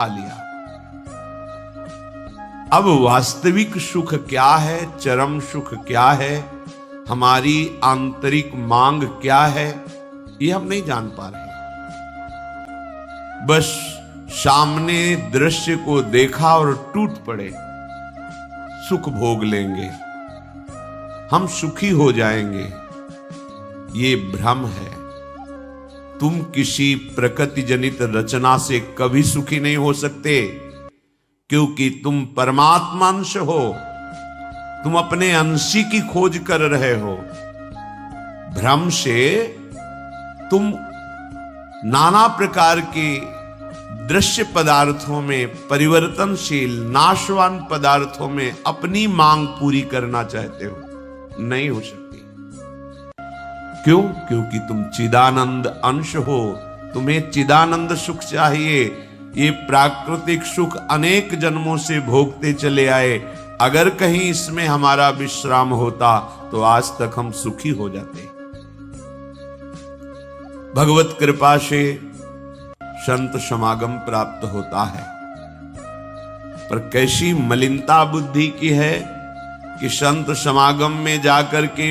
लिया। अब वास्तविक सुख क्या है, चरम सुख क्या है, हमारी आंतरिक मांग क्या है, ये हम नहीं जान पा रहे। बस सामने दृश्य को देखा और टूट पड़े, सुख भोग लेंगे, हम सुखी हो जाएंगे। ये भ्रम है। तुम किसी प्रकृति जनित रचना से कभी सुखी नहीं हो सकते, क्योंकि तुम परमात्मा अंश हो। तुम अपने अंशी की खोज कर रहे हो। भ्रम से तुम नाना प्रकार के दृश्य पदार्थों में, परिवर्तनशील नाशवान पदार्थों में अपनी मांग पूरी करना चाहते हो। नहीं हो सकती। क्यों? क्योंकि तुम चिदानंद अंश हो। तुम्हें चिदानंद सुख चाहिए। ये प्राकृतिक सुख अनेक जन्मों से भोगते चले आए। अगर कहीं इसमें हमारा विश्राम होता तो आज तक हम सुखी हो जाते। भगवत कृपा से संत समागम प्राप्त होता है, पर कैसी मलिनता बुद्धि की है कि संत समागम में जाकर के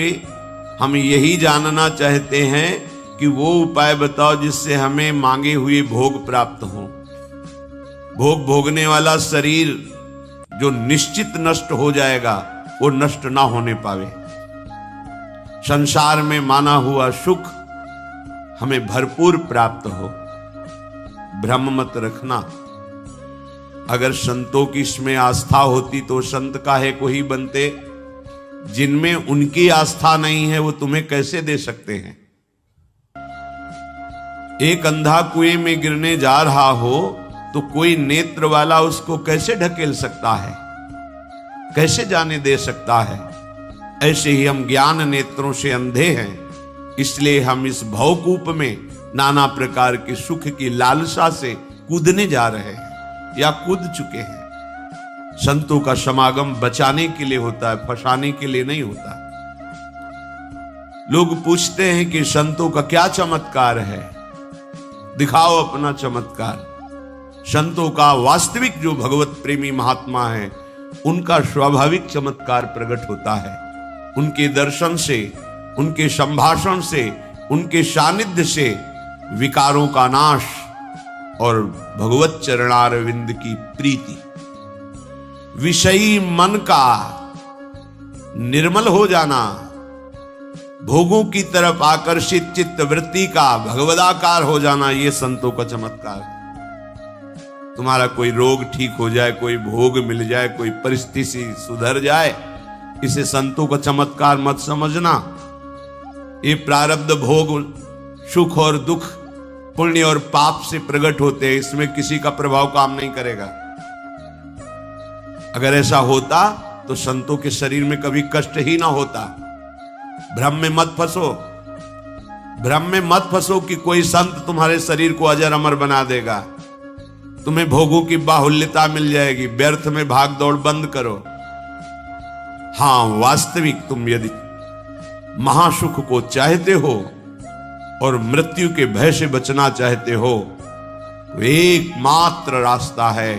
हम यही जानना चाहते हैं कि वो उपाय बताओ जिससे हमें मांगे हुए भोग प्राप्त हो। भोग भोगने वाला शरीर जो निश्चित नष्ट हो जाएगा, वो नष्ट ना होने पावे। संसार में माना हुआ सुख हमें भरपूर प्राप्त हो। भ्रम मत रखना। अगर संतों की इसमें आस्था होती तो संत काहे को ही बनते। जिनमें उनकी आस्था नहीं है वो तुम्हें कैसे दे सकते हैं। एक अंधा कुएं में गिरने जा रहा हो तो कोई नेत्र वाला उसको कैसे ढकेल सकता है, कैसे जाने दे सकता है। ऐसे ही हम ज्ञान नेत्रों से अंधे हैं, इसलिए हम इस भवकूप में नाना प्रकार के सुख की लालसा से कूदने जा रहे हैं या कूद चुके हैं। संतों का समागम बचाने के लिए होता है, फंसाने के लिए नहीं होता। लोग पूछते हैं कि संतों का क्या चमत्कार है, दिखाओ अपना चमत्कार। संतों का वास्तविक जो भगवत प्रेमी महात्मा है, उनका स्वाभाविक चमत्कार प्रकट होता है। उनके दर्शन से, उनके संभाषण से, उनके सानिध्य से विकारों का नाश और भगवत चरणारविंद की प्रीति, विषयी मन का निर्मल हो जाना, भोगों की तरफ आकर्षित चित्त वृत्ति का भगवदाकार हो जाना, ये संतों का चमत्कार। तुम्हारा कोई रोग ठीक हो जाए, कोई भोग मिल जाए, कोई परिस्थिति सुधर जाए, इसे संतों का चमत्कार मत समझना। ये प्रारब्ध भोग, सुख और दुख, पुण्य और पाप से प्रकट होते हैं। इसमें किसी का प्रभाव काम नहीं करेगा। अगर ऐसा होता तो संतों के शरीर में कभी कष्ट ही ना होता। भ्रम में मत फंसो। भ्रम में मत फंसो कि कोई संत तुम्हारे शरीर को अजर अमर बना देगा, तुम्हें भोगों की बाहुल्यता मिल जाएगी। व्यर्थ में भाग दौड़ बंद करो। हां, वास्तविक तुम यदि महासुख को चाहते हो और मृत्यु के भय से बचना चाहते हो तो एकमात्र रास्ता है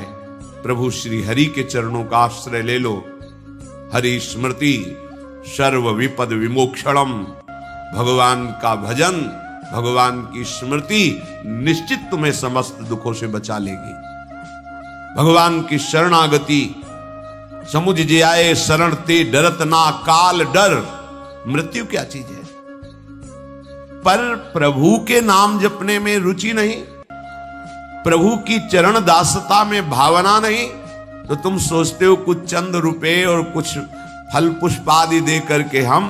प्रभु श्री हरि के चरणों का आश्रय ले लो। हरि स्मृति सर्व विपद विमोक्षणम। भगवान का भजन, भगवान की स्मृति निश्चित तुम्हें समस्त दुखों से बचा लेगी। भगवान की शरणागति, समुझ जे आए शरण ते डरत ना काल डर। मृत्यु क्या चीज है? पर प्रभु के नाम जपने में रुचि नहीं, प्रभु की चरण दासता में भावना नहीं, तो तुम सोचते हो कुछ चंद रुपए और कुछ फल पुष्प आदि दे करके हम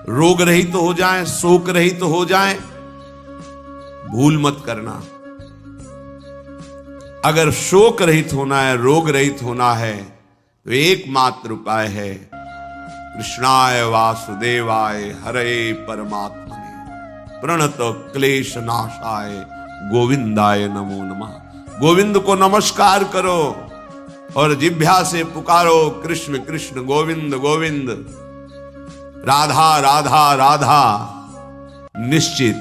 रोग रहित तो हो जाएं, शोक रहित तो हो जाएं। भूल मत करना। अगर शोक रहित होना है, रोग रहित होना है, तो एकमात्र उपाय है कृष्णाय वासुदेवाय हरे परमात्मने प्रणत क्लेश नाशाय गोविंदाय नमो नमः। गोविंद को नमस्कार करो और जिह्वा से पुकारो कृष्ण कृष्ण गोविंद गोविंद, राधा राधा राधा। निश्चित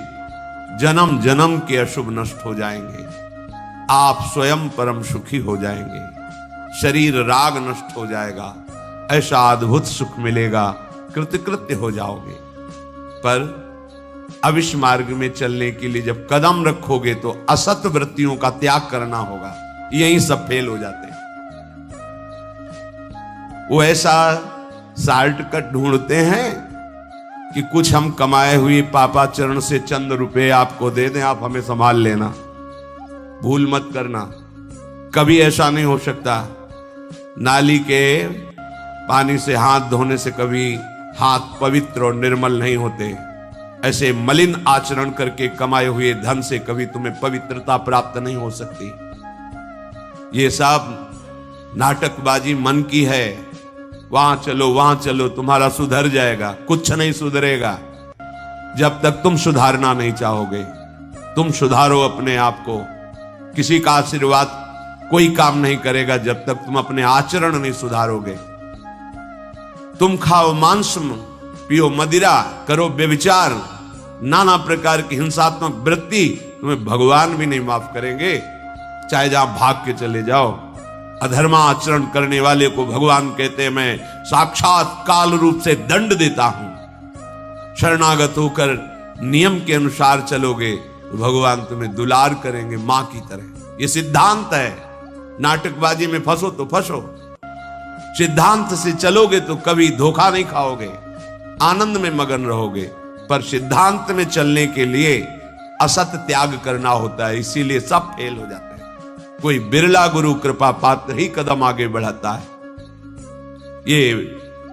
जन्म जन्म के अशुभ नष्ट हो जाएंगे। आप स्वयं परम सुखी हो जाएंगे, शरीर राग नष्ट हो जाएगा, ऐसा अद्भुत सुख मिलेगा, कृतकृत्य हो जाओगे। पर अब इस मार्ग में चलने के लिए जब कदम रखोगे तो असत वृत्तियों का त्याग करना होगा। यही सब फेल हो जाते हैं। वो ऐसा शॉर्टकट ढूंढते हैं कि कुछ हम कमाए हुए पापाचरण से चंद रुपए आपको दे दें, आप हमें संभाल लेना, भूल मत करना। कभी ऐसा नहीं हो सकता। नाली के पानी से हाथ धोने से कभी हाथ पवित्र और निर्मल नहीं होते। ऐसे मलिन आचरण करके कमाए हुए धन से कभी तुम्हें पवित्रता प्राप्त नहीं हो सकती। ये सब नाटकबाजी मन की है। वहां चलो तुम्हारा सुधर जाएगा, कुछ नहीं सुधरेगा जब तक तुम सुधारना नहीं चाहोगे। तुम सुधारो अपने आप को। किसी का आशीर्वाद कोई काम नहीं करेगा जब तक तुम अपने आचरण नहीं सुधारोगे। तुम खाओ मांस, पियो मदिरा, करो व्यभिचार, नाना प्रकार की हिंसात्मक वृत्ति, तुम्हें भगवान भी नहीं माफ करेंगे, चाहे जहां भाग के चले जाओ। अधर्मा आचरण करने वाले को भगवान कहते हैं मैं साक्षात काल रूप से दंड देता हूं। शरणागत होकर नियम के अनुसार चलोगे तो भगवान तुम्हें दुलार करेंगे मां की तरह। यह सिद्धांत है। नाटकबाजी में फंसो तो फंसो, सिद्धांत से चलोगे तो कभी धोखा नहीं खाओगे, आनंद में मगन रहोगे। पर सिद्धांत में चलने के लिए असत त्याग करना होता है, इसीलिए सब फेल हो जाते हैं। कोई बिरला गुरु कृपा पात्र ही कदम आगे बढ़ाता है। ये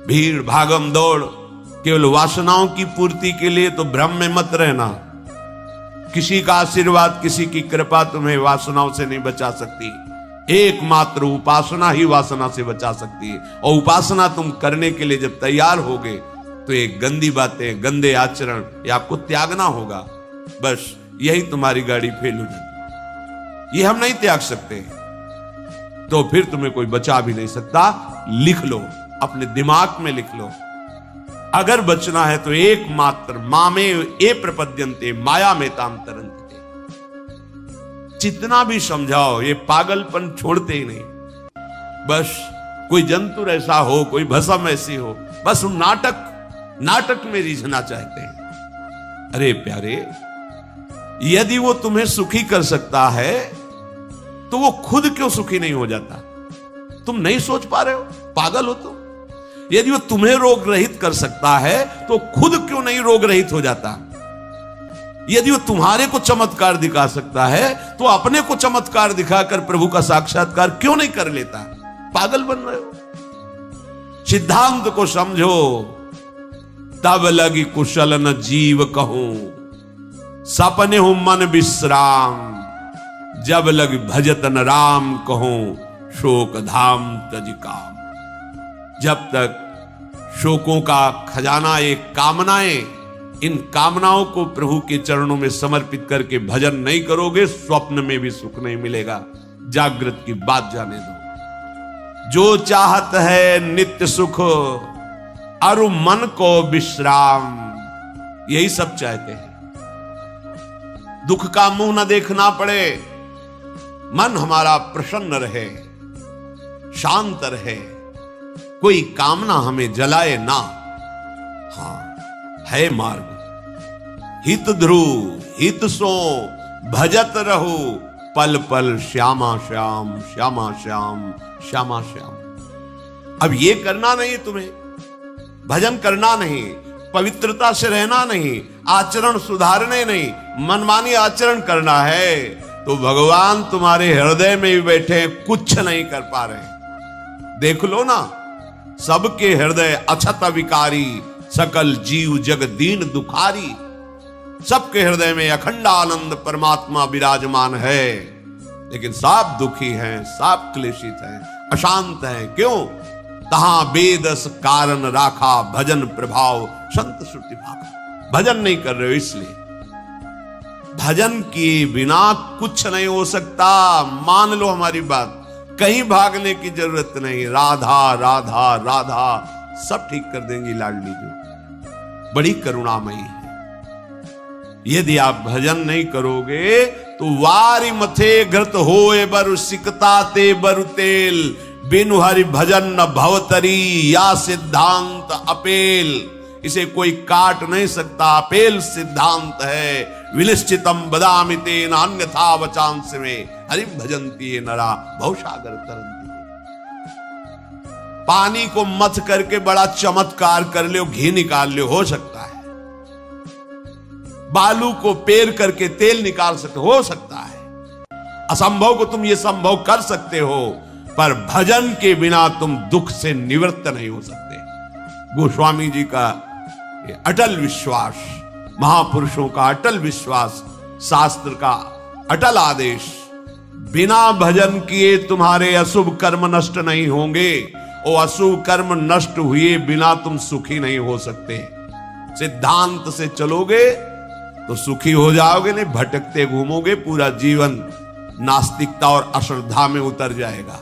भीड़ भागम दौड़ केवल वासनाओं की पूर्ति के लिए तो भ्रम में मत रहना। किसी का आशीर्वाद, किसी की कृपा तुम्हें वासनाओं से नहीं बचा सकती। एकमात्र उपासना ही वासना से बचा सकती है। और उपासना तुम करने के लिए जब तैयार होगे तो ये गंदी बातें, गंदे आचरण ये आपको त्यागना होगा। बस यही तुम्हारी गाड़ी फेल हो जाती। ये हम नहीं त्याग सकते तो फिर तुम्हें कोई बचा भी नहीं सकता। लिख लो, अपने दिमाग में लिख लो, अगर बचना है तो एकमात्र मामे ए प्रपद्यन्ते माया में ताम तरंते। जितना भी समझाओ ये पागलपन छोड़ते ही नहीं। बस कोई जंतु ऐसा हो, कोई भस्म ऐसी हो, बस हम नाटक में रिझना चाहते हैं। अरे प्यारे, यदि वो तुम्हें सुखी कर सकता है तो वो खुद क्यों सुखी नहीं हो जाता? तुम नहीं सोच पा रहे हो? पागल हो तुम? यदि वो तुम्हें रोग रहित कर सकता है तो खुद क्यों नहीं रोग रहित हो जाता? यदि वो तुम्हारे को चमत्कार दिखा सकता है तो अपने को चमत्कार दिखाकर प्रभु का साक्षात्कार क्यों नहीं कर लेता? पागल बन रहे हो। सिद्धांत को समझो। तब लगी कुशल न जीव कहूं, सपने हूं मन विश्राम। जब लग भजत न राम कहूं, शोक धाम तज काम। जब तक शोकों का खजाना एक कामनाएं, इन कामनाओं को प्रभु के चरणों में समर्पित करके भजन नहीं करोगे, स्वप्न में भी सुख नहीं मिलेगा। जागृत की बात जाने दो। जो चाहत है नित्य सुख, अरु मन को विश्राम। यही सब चाहते हैं। दुख का मुंह न देखना पड़े, मन हमारा प्रसन्न रहे, शांत रहे, कोई कामना हमें जलाए ना। हां, है मार्ग। हित ध्रुव हित सो भजत रहो, पल पल श्यामा श्याम श्यामा श्याम श्यामा श्याम। अब ये करना नहीं तुम्हें, भजन करना नहीं, पवित्रता से रहना नहीं, आचरण सुधारने नहीं, मनमानी आचरण करना है तो भगवान तुम्हारे हृदय में भी बैठे, कुछ नहीं कर पा रहे। देख लो ना, सबके हृदय अछत विकारी, सकल जीव जग दीन दुखारी। सबके हृदय में अखंड आनंद परमात्मा विराजमान है, लेकिन सब दुखी हैं, सब क्लेशित हैं, अशांत हैं। क्यों? तहां बेदस कारण राखा, भजन प्रभाव संत श्रुति भाखा। भजन नहीं कर रहे हो इसलिए। भजन के बिना कुछ नहीं हो सकता। मान लो हमारी बात, कहीं भागने की जरूरत नहीं। राधा राधा राधा सब ठीक कर देंगी लाडली जो बड़ी करुणामयी है। यदि आप भजन नहीं करोगे तो वारी मथे घृत होए बरु सिकता ते बरु तेल, बिनु हरि भजन न भवतरी या सिद्धांत अपेल। इसे कोई काट नहीं सकता, अपेल सिद्धांत है। विनिश्चितम बदामि तेन अन्यथा वचांस में, हरि भजन्ति ये नरा भवसागर तरन्ति। पानी को मथ करके बड़ा चमत्कार कर लो, घी निकाल लो, हो सकता है। बालू को पेर करके तेल निकाल सकते, हो सकता है। असंभव को तुम ये संभव कर सकते हो, पर भजन के बिना तुम दुख से निवृत्त नहीं हो सकते। गोस्वामी जी का ये अटल विश्वास, महापुरुषों का अटल विश्वास, शास्त्र का अटल आदेश, बिना भजन किए तुम्हारे अशुभ कर्म नष्ट नहीं होंगे। और अशुभ कर्म नष्ट हुए बिना तुम सुखी नहीं हो सकते। सिद्धांत से चलोगे तो सुखी हो जाओगे, नहीं भटकते घूमोगे, पूरा जीवन नास्तिकता और अश्रद्धा में उतर जाएगा।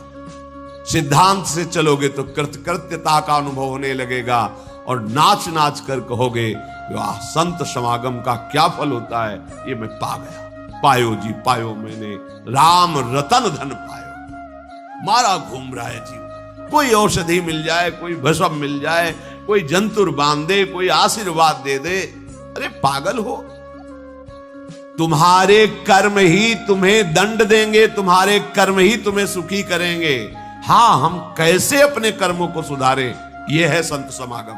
सिद्धांत से चलोगे तो कृतकृत्यता का अनुभव होने लगेगा और नाच नाच कर कहोगे, वाह संत समागम का क्या फल होता है, ये मैं पा गया। पायो जी पायो मैंने राम रतन धन पायो। मारा घूम रहा है जीवन, कोई औषधि मिल जाए, कोई भस्म मिल जाए, कोई जंतुर बांध दे, कोई आशीर्वाद दे दे, अरे पागल हो। तुम्हारे कर्म ही तुम्हें दंड देंगे, तुम्हारे कर्म ही तुम्हें सुखी करेंगे। हां, हम कैसे अपने कर्मों को सुधारें, यह है संत समागम।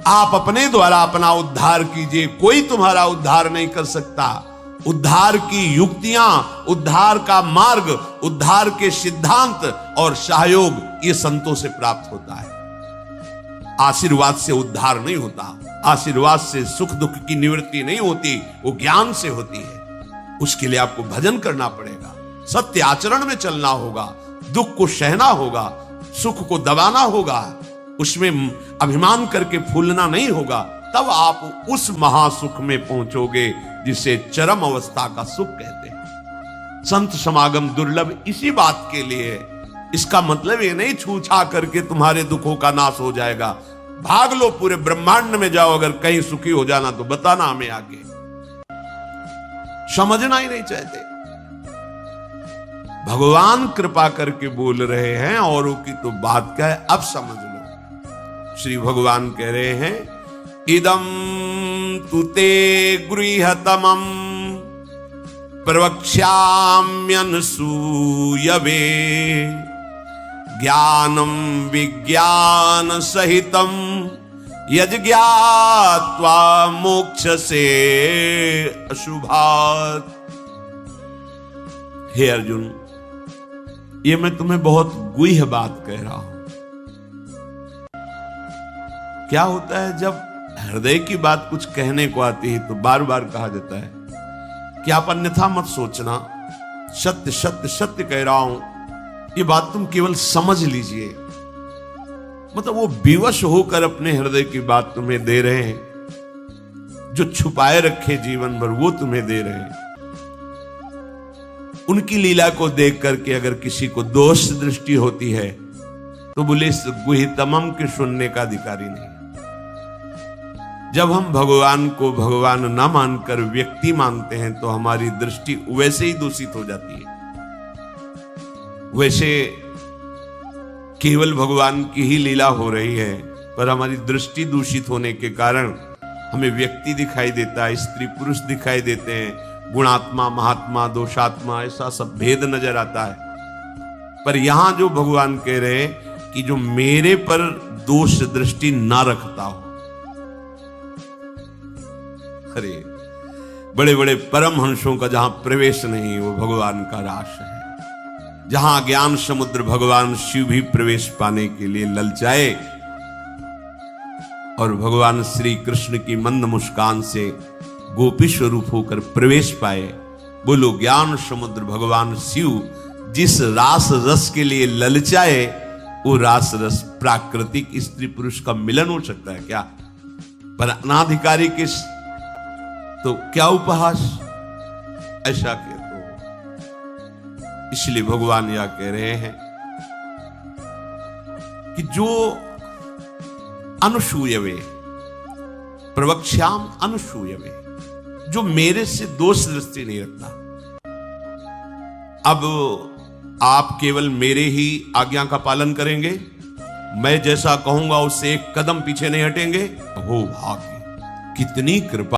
आप अपने द्वारा अपना उद्धार कीजिए, कोई तुम्हारा उद्धार नहीं कर सकता। उद्धार की युक्तियां, उद्धार का मार्ग, उद्धार के सिद्धांत और सहयोग ये संतों से प्राप्त होता है। आशीर्वाद से उद्धार नहीं होता, आशीर्वाद से सुख दुख की निवृत्ति नहीं होती, वो ज्ञान से होती है। उसके लिए आपको भजन करना पड़ेगा, सत्य आचरण में चलना होगा, दुख को सहना होगा, सुख को दबाना होगा, उसमें अभिमान करके फूलना नहीं होगा। तब आप उस महासुख में पहुंचोगे जिसे चरम अवस्था का सुख कहते हैं। संत समागम दुर्लभ इसी बात के लिए है। इसका मतलब ये नहीं छू छा करके तुम्हारे दुखों का नाश हो जाएगा। भाग लो, पूरे ब्रह्मांड में जाओ, अगर कहीं सुखी हो जाना तो बताना हमें आगे। समझना ही नहीं चाहते। भगवान कृपा करके बोल रहे हैं, औरों की तो बात क्या है, अब समझ लो। श्री भगवान कह रहे हैं, इदं तुते गृहतमं प्रवक्ष्याम्यनसूयवे ज्ञानं विज्ञान सहितं यज्ञात्वा मोक्षसे अशुभात्। हे अर्जुन, ये मैं तुम्हें बहुत गुह्य बात कह रहा हूं। क्या होता है जब हृदय की बात कुछ कहने को आती है तो बार बार कहा जाता है कि आप अन्यथा मत सोचना, सत्य सत्य सत्य कह रहा हूं, ये बात तुम केवल समझ लीजिए। मतलब वो विवश होकर अपने हृदय की बात तुम्हें दे रहे हैं, जो छुपाए रखे जीवन भर वो तुम्हें दे रहे हैं। उनकी लीला को देख करके अगर किसी को दोष दृष्टि होती है तो बोले इस गुह्यतमम के सुनने का अधिकारी नहीं। जब हम भगवान को भगवान ना मानकर व्यक्ति मानते हैं तो हमारी दृष्टि वैसे ही दूषित हो जाती है। वैसे केवल भगवान की ही लीला हो रही है, पर हमारी दृष्टि दूषित होने के कारण हमें व्यक्ति दिखाई देता है, स्त्री पुरुष दिखाई देते हैं, गुणात्मा महात्मा दोषात्मा ऐसा सब भेद नजर आता है। पर यहां जो भगवान कह रहे हैं कि जो मेरे पर दोष दृष्टि ना रखता हो, अरे बड़े बड़े परमहंसों का जहां प्रवेश नहीं वो भगवान का रास है। जहां ज्ञान समुद्र भगवान शिव भी प्रवेश पाने के लिए ललचाए और भगवान श्री कृष्ण की मंद मुस्कान से गोपी स्वरूप होकर प्रवेश पाए। बोलो ज्ञान समुद्र भगवान शिव जिस रास रस के लिए ललचाए, वो रास रस प्राकृतिक स्त्री पुरुष का मिलन हो सकता है क्या? पर अनाधिकारी के तो क्या उपहास, ऐसा कह तो इसलिए भगवान यह कह रहे हैं कि जो अनुसूयवे प्रवक्ष्याम अनुसूयवे, जो मेरे से दोष दृष्टि नहीं रखता। अब आप केवल मेरे ही आज्ञा का पालन करेंगे, मैं जैसा कहूंगा उससे एक कदम पीछे नहीं हटेंगे। हो भाग्य, कितनी कृपा।